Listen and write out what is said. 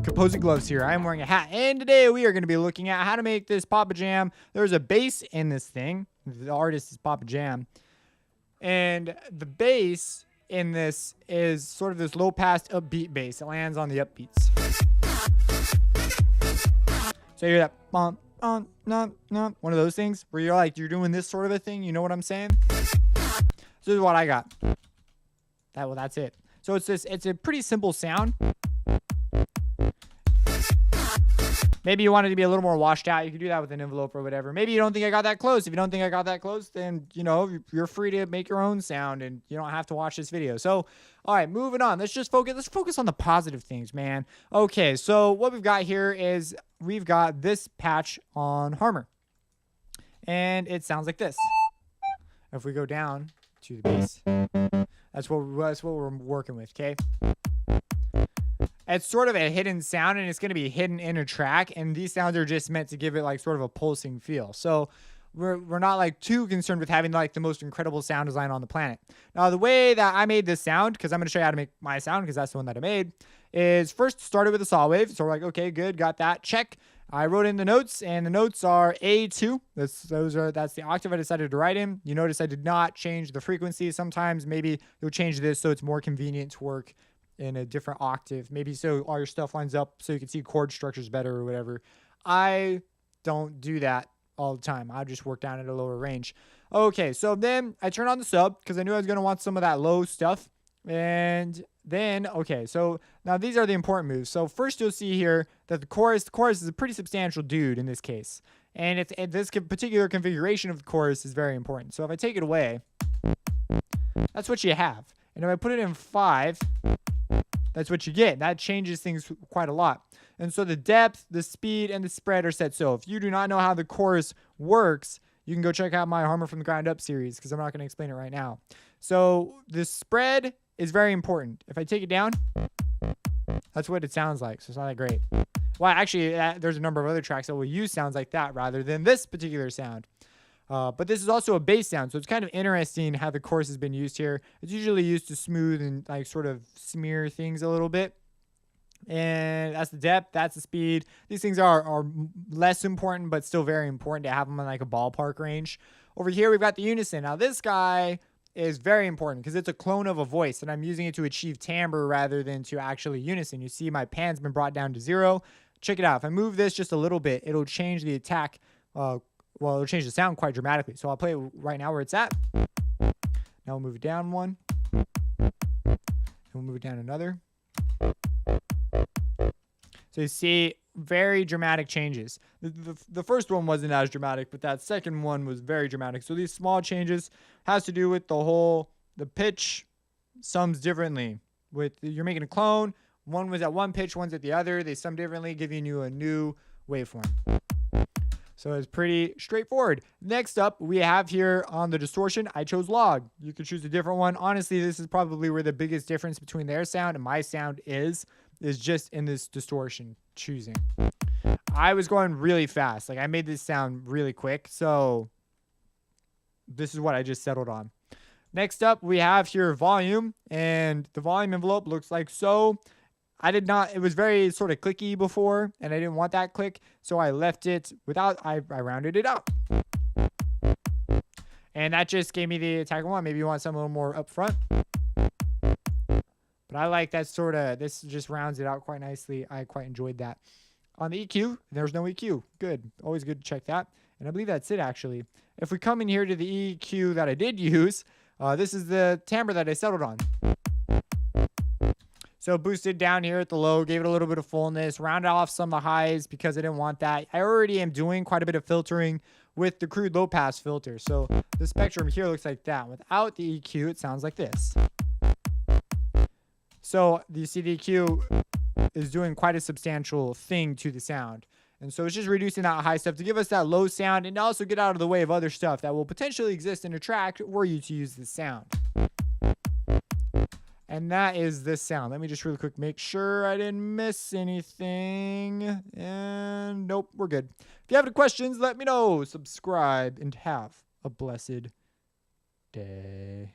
opposing gloves here. I am wearing a hat, and today we are going to be looking at how to make this Papajam. There's a bass in this thing. The artist is Papajam, and the bass in this is sort of this low pass upbeat bass. It lands on the upbeats. So you hear that bump, no, no, one of those things where you're like, you're doing this sort of a thing. You know what I'm saying? So this is what I got. That's it. So it's a pretty simple sound. Maybe you want it to be a little more washed out. You can do that with an envelope or whatever. Maybe you don't think I got that close. If you don't think I got that close, then, you know, you're free to make your own sound and you don't have to watch this video. So, all right, moving on. Let's focus on the positive things, man. Okay, so what we've got here is we've got this patch on Harmer. And it sounds like this. If we go down to the bass, that's what we're working with, okay? It's sort of a hidden sound, and it's going to be hidden in a track, and these sounds are just meant to give it like sort of a pulsing feel. So we're not like too concerned with having like the most incredible sound design on the planet. Now, the way that I made this sound, because I'm going to show you how to make my sound because that's the one that I made, is first started with a saw wave. So we're like, okay, good, got that, check. I wrote in the notes, and the notes are A2. That's the octave I decided to write in. You notice I did not change the frequency. Sometimes maybe you'll change this so it's more convenient to work in a different octave, maybe so all your stuff lines up so you can see chord structures better or whatever. I don't do that all the time. I just work down at a lower range. Okay, so then I turn on the sub because I knew I was going to want some of that low stuff. And then, okay, so now these are the important moves. So first you'll see here that the chorus is a pretty substantial dude in this case. And this particular configuration of the chorus is very important. So if I take it away, that's what you have. And if I put it in 5, that's what you get. That changes things quite a lot. And so the depth, the speed, and the spread are set. So if you do not know how the chorus works, you can go check out my Harmer from the Ground Up series because I'm not going to explain it right now. So the spread is very important. If I take it down, that's what it sounds like. So it's not that great. Well, actually, there's a number of other tracks that will use sounds like that rather than this particular sound. But this is also a bass sound, so it's kind of interesting how the chorus has been used here. It's usually used to smooth and like sort of smear things a little bit. And that's the depth, that's the speed. These things are less important, but still very important to have them in like a ballpark range. Over here, we've got the unison. Now, this guy is very important because it's a clone of a voice, and I'm using it to achieve timbre rather than to actually unison. You see my pan's been brought down to 0. Check it out. If I move this just a little bit, it'll change the attack. Well, it'll change the sound quite dramatically. So I'll play it right now where it's at. Now we'll move it down 1. And we'll move it down another. So you see very dramatic changes. The first one wasn't as dramatic, but that second one was very dramatic. So these small changes has to do with the pitch sums differently. You're making a clone. One was at one pitch, one's at the other. They sum differently, giving you a new waveform. So it's pretty straightforward. Next up, we have here on the distortion, I chose log. You could choose a different one. Honestly, this is probably where the biggest difference between their sound and my sound is just in this distortion choosing. I was going really fast. Like I made this sound really quick. So this is what I just settled on. Next up, we have here volume, and the volume envelope looks like so. It was very sort of clicky before, and I didn't want that click, so I left it I rounded it out. And that just gave me the attack one. Maybe you want something a little more up front. But I like that this just rounds it out quite nicely. I quite enjoyed that. On the EQ, there's no EQ. Good. Always good to check that. And I believe that's it, actually. If we come in here to the EQ that I did use, this is the timbre that I settled on. So boosted down here at the low, gave it a little bit of fullness, rounded off some of the highs because I didn't want that. I already am doing quite a bit of filtering with the crude low pass filter. So the spectrum here looks like that. Without the EQ, it sounds like this. So you see the EQ is doing quite a substantial thing to the sound. And so it's just reducing that high stuff to give us that low sound and also get out of the way of other stuff that will potentially exist in a track were you to use this sound. And that is this sound. Let me just really quick make sure I didn't miss anything. And nope, we're good. If you have any questions, let me know. Subscribe and have a blessed day.